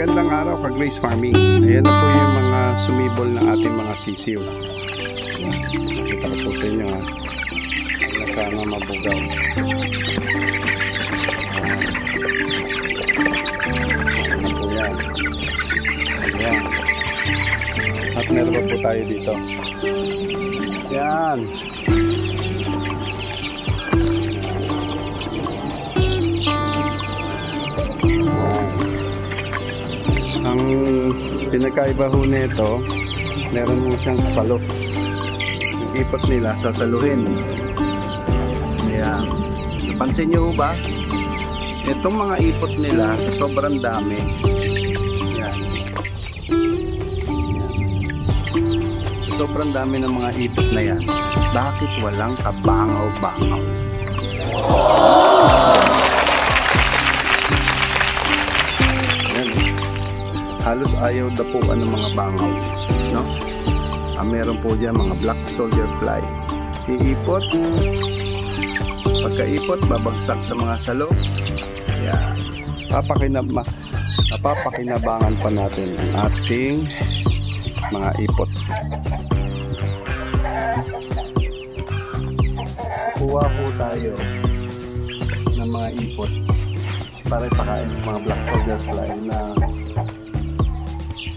Magandang araw ka Grace Farming. Ayan na po yung mga sumibol ng ating mga sisiw. Kita ko po sa inyo ha. Na sana mabugaw. Ayan po yan. Ayan. At meron pa po tayo dito. Ayan. Ang pinagkaiba ho nito, meron mo siyang salo. Yung ipot nila, sasaluhin. Ayan. Napansin nyo ba? Itong mga ipot nila, sobrang dami. Ayan. Sobrang dami ng mga ipot na yan. Bakit walang kabangaw-bangaw? Halos ayaw dapuan ng mga bangaw, no? Meron po diyan mga black soldier fly. Iipot. Pagkaipot, babagsak sa mga salo. Yan. Napapakinabangan pa natin ang ating mga ipot. Kuha po tayo ng mga ipot para ipakain sa mga black soldier fly na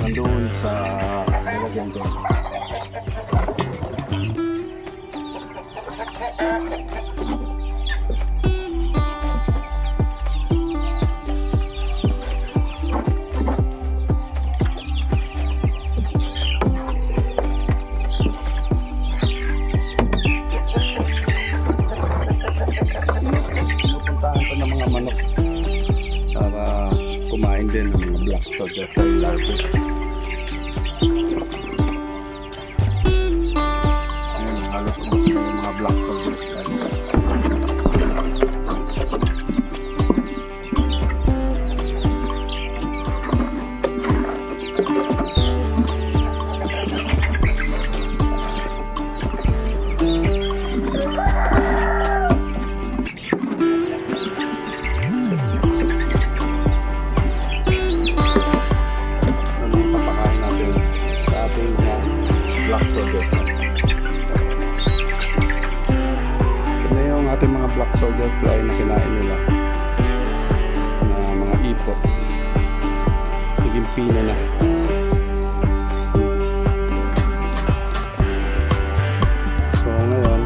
nandoon sa nilagyan doon. Pinupuntahan ko ng mga manok para kumain din ng mga black soldier fly larvae. Ating mga black soldier fly na kinain nila na mga ipot, naging pina na. So ngayon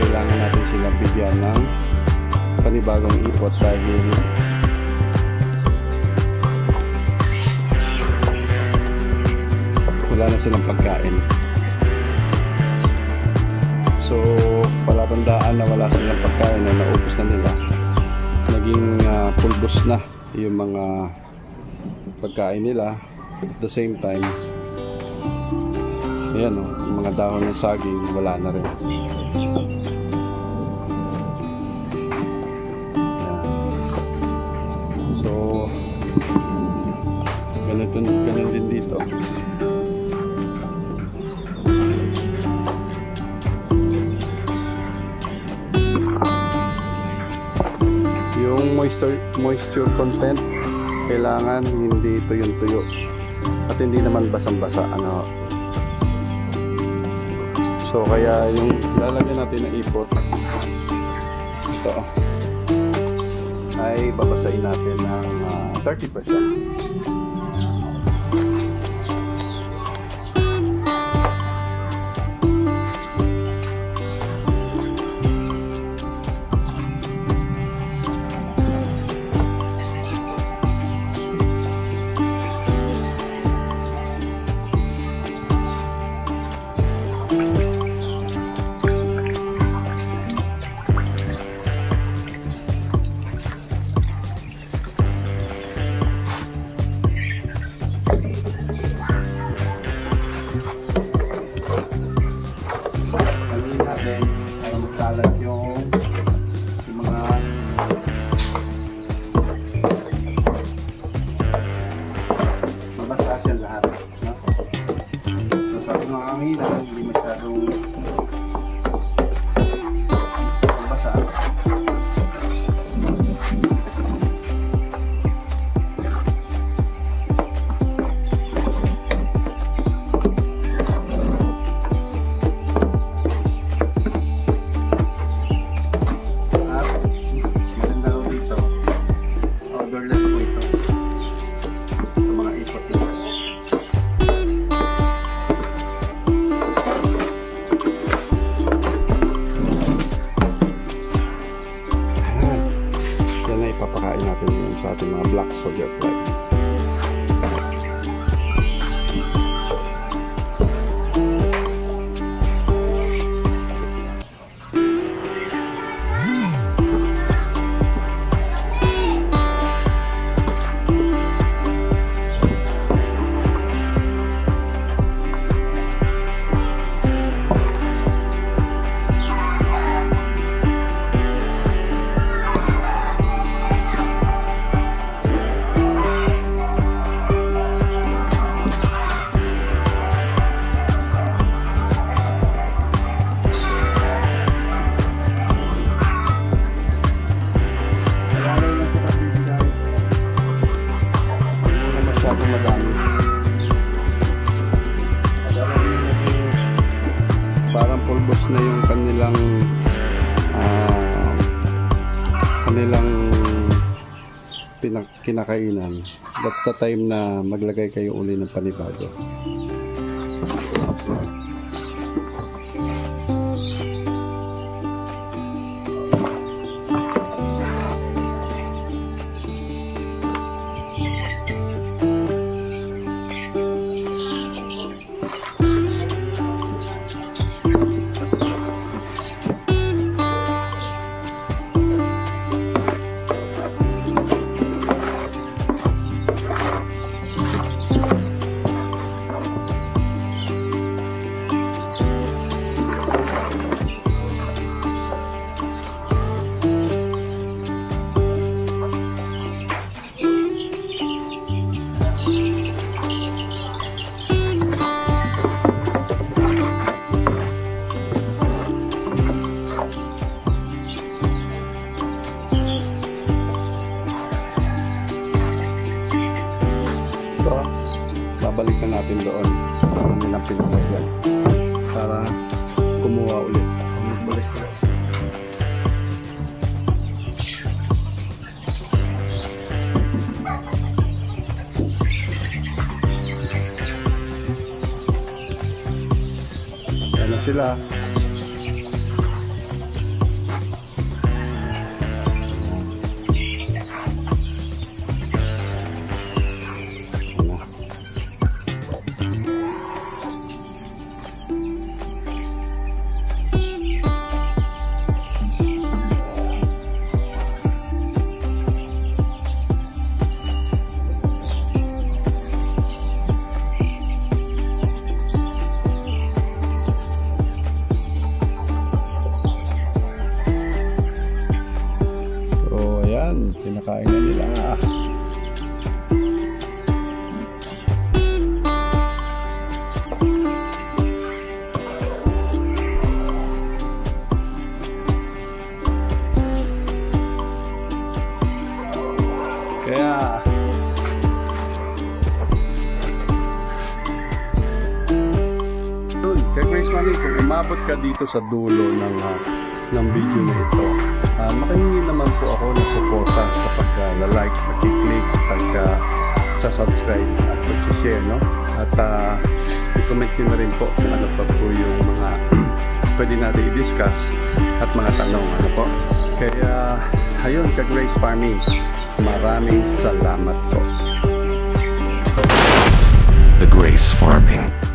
kailangan natin sila bigyan ng panibagong ipot dahil wala na silang pagkain. So, palatandaan na wala silang pagkain na naubos na nila. Naging pulbos na yung mga pagkain nila. At the same time, ayan o, yung mga dahon ng saging wala na rin. Ayan. So, ganun din dito. Moisture content kailangan hindi tuyong-tuyo at hindi naman basang-basa, ano. So kaya yung lalagyan natin ng ipot ito ay babasahin natin ng 30%. ipapakain natin yun sa ating mga black soldier fly. Parang pulbos na yung kanilang kinakainan. That's the time na maglagay kayo uli ng panibago. Babalikan natin doon sa kanilang pinagagyan para kumuha ulit. Balik ulit. Yan na sila. Kinakain na nila. Kaya kay Grace Mami, kung umabot ka dito sa dulo ng video na ito, makihingi naman po ako ng suporta sa pagka-like, pag-click, pagka-subscribe at pag-share, no? At i-comment nyo na rin po kung ano pa po yung mga pwede natin i-discuss at mga tanong, ano po. Kaya, ayun, ka-Grace Farming, maraming salamat po. The Grace Farming.